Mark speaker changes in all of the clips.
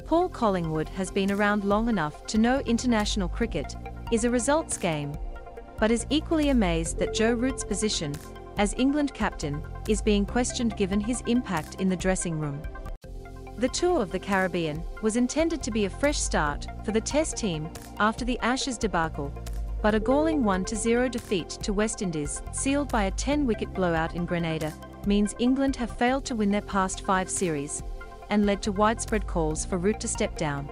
Speaker 1: Paul Collingwood has been around long enough to know international cricket is a results game, but is equally amazed that Joe Root's position as England captain is being questioned given his impact in the dressing room. The tour of the Caribbean was intended to be a fresh start for the Test team after the Ashes debacle, but a galling 1-0 defeat to West Indies, sealed by a 10-wicket blowout in Grenada, means England have failed to win their past 5 series, and led to widespread calls for Root to step down.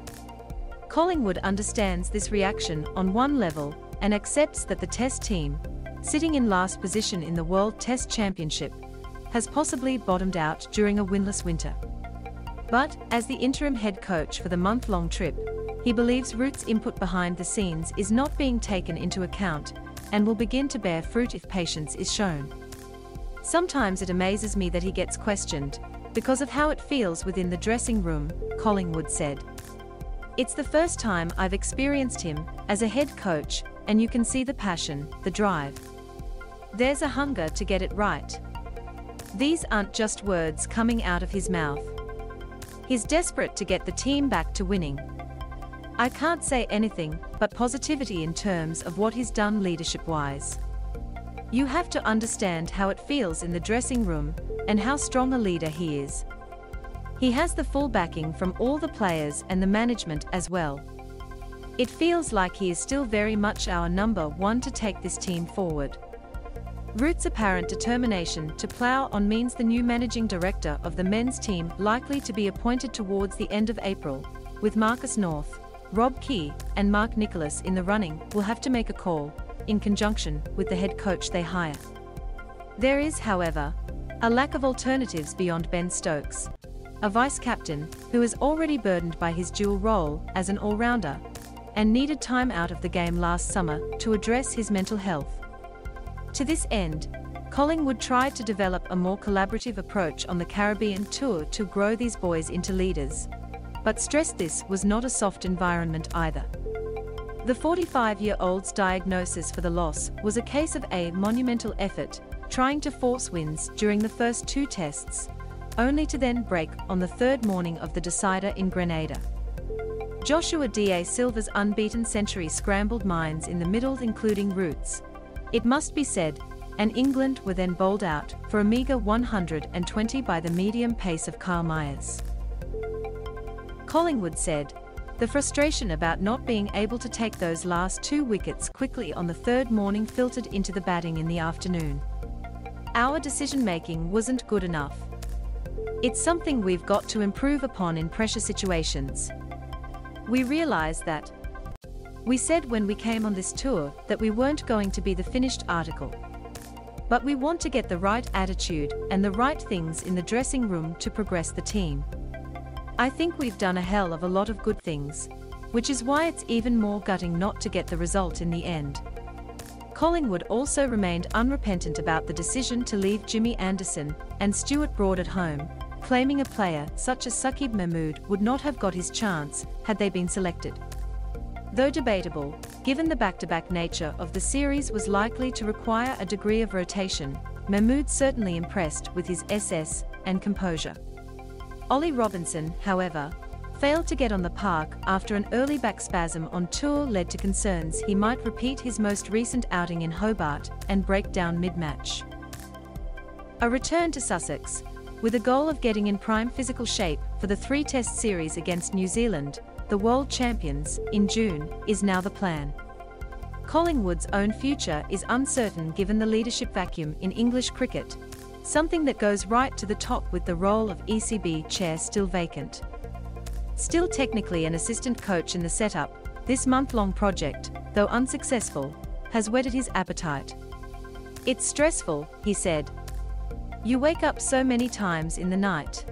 Speaker 1: Collingwood understands this reaction on one level and accepts that the Test team, sitting in last position in the World Test Championship, has possibly bottomed out during a winless winter. But, as the interim head coach for the month-long trip, he believes Root's input behind the scenes is not being taken into account and will begin to bear fruit if patience is shown. Sometimes it amazes me that he gets questioned, because of how it feels within the dressing room, Collingwood said. It's the first time I've experienced him as a head coach, and you can see the passion, the drive. There's a hunger to get it right. These aren't just words coming out of his mouth. He's desperate to get the team back to winning. I can't say anything but positivity in terms of what he's done leadership-wise. You have to understand how it feels in the dressing room and how strong a leader he is. He has the full backing from all the players and the management as well. It feels like he is still very much our number one to take this team forward. Root's apparent determination to plough on means the new managing director of the men's team likely to be appointed towards the end of April, with Marcus North, Rob Key, and Mark Nicholas in the running, will have to make a call, in conjunction with the head coach they hire. There is, however, a lack of alternatives beyond Ben Stokes, a vice-captain who is already burdened by his dual role as an all-rounder, and needed time out of the game last summer to address his mental health. To this end, Collingwood tried to develop a more collaborative approach on the Caribbean tour to grow these boys into leaders, but stressed this was not a soft environment either. The 45-year-old's diagnosis for the loss was a case of a monumental effort, trying to force wins during the first 2 tests, only to then break on the 3rd morning of the decider in Grenada. Joshua Da Silva's unbeaten century scrambled minds in the middle, including Root's, it must be said, and England were then bowled out for a meagre 120 by the medium pace of Kyle Myers. Collingwood said, "The frustration about not being able to take those last 2 wickets quickly on the 3rd morning filtered into the batting in the afternoon. Our decision-making wasn't good enough. It's something we've got to improve upon in pressure situations. We realize that. We said when we came on this tour that we weren't going to be the finished article. But we want to get the right attitude and the right things in the dressing room to progress the team. I think we've done a hell of a lot of good things, which is why it's even more gutting not to get the result in the end." Collingwood also remained unrepentant about the decision to leave Jimmy Anderson and Stuart Broad at home, claiming a player such as Saqib Mahmood would not have got his chance had they been selected. Though debatable, given the back-to-back nature of the series was likely to require a degree of rotation, Mahmood certainly impressed with his SS and composure. Ollie Robinson, however, failed to get on the park after an early back spasm on tour led to concerns he might repeat his most recent outing in Hobart and break down mid-match. A return to Sussex, with a goal of getting in prime physical shape for the 3-test series against New Zealand, the world champions, in June, is now the plan. Collingwood's own future is uncertain given the leadership vacuum in English cricket, something that goes right to the top with the role of ECB chair still vacant. Still technically an assistant coach in the setup, this month-long project, though unsuccessful, has whetted his appetite. "It's stressful," he said. "You wake up so many times in the night.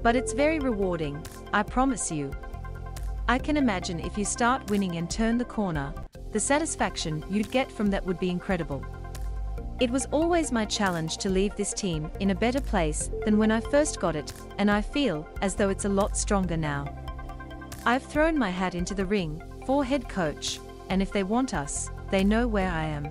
Speaker 1: But it's very rewarding, I promise you. I can imagine if you start winning and turn the corner, the satisfaction you'd get from that would be incredible. It was always my challenge to leave this team in a better place than when I first got it, and I feel as though it's a lot stronger now. I've thrown my hat into the ring for head coach, and if they want us, they know where I am."